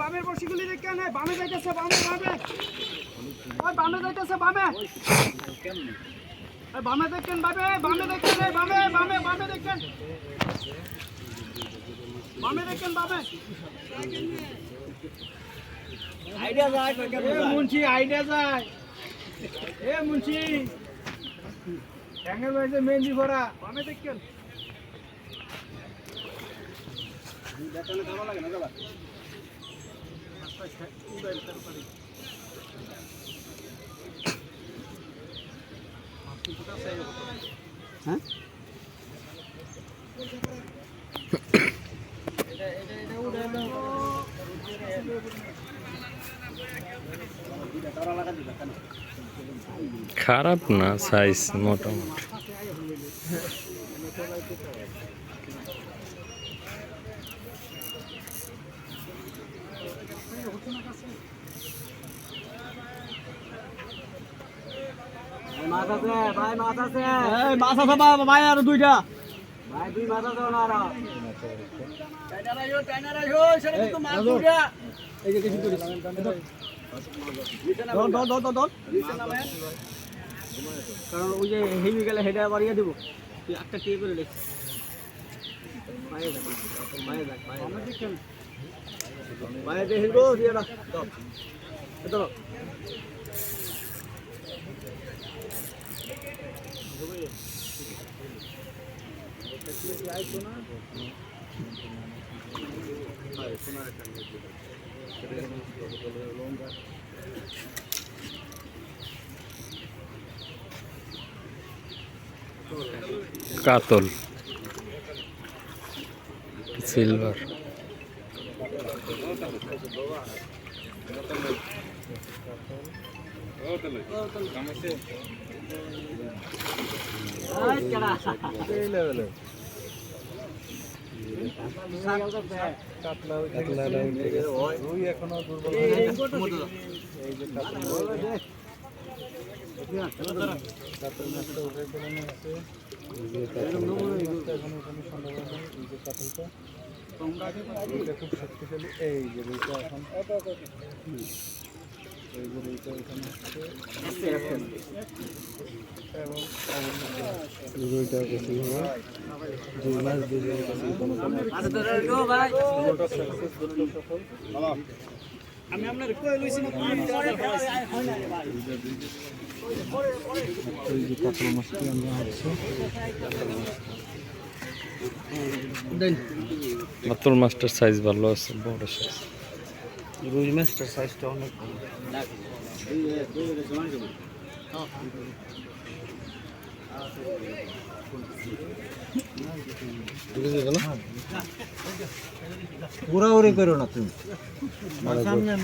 বামের বর্ষিগুলি দেখেন, বামে যাইতেছে, বামে বামে ওই বামে যাইতেছে, বামে বামে দেখেন, বামে দেখেন, বামে বামে বামে দেখেন, বামে দেখেন, বামে আইডিয়া যায় মুন্সি, আইডিয়া যায় মুন্সি ট্যাঙ্গের বাড়িতে মেহেন্দি ভরা, বামে দেখেন লাগে না যাবা হ্যাঁ খারাপ না, সাইজ মোটামুটি। মাছ আছে ভাই, মাছ আছে, মাছ আছে ভাই, আর দুইটা ভাই, দুই মাছ আছে না, আর মাছ দুইটা এই যে কিছু করিস কারণ ওই যে হেভি গেলে হেডে বাড়িয়ে দেবো, তুই একটা টিয়ে করে দেখ বাইরে দেখি গো দিয়ে রাখ কাতল সিলভার, খুব শক্তিশালী। এই যে রুইটা এখন এই যে রুইটা এখানে হচ্ছে এবং রুইটা বেশি হবে, দুই মাস দিয়ে কোনো আমি আপনার কই লইছি না, এই যে কাতল মাছটি আমরা হচ্ছে কাতল মাছটার সাইজ ভালো আছে, বড় সাইজ। রুই মাছটার সাইজটা অনেক উড়াউড়ি করো না তুমি।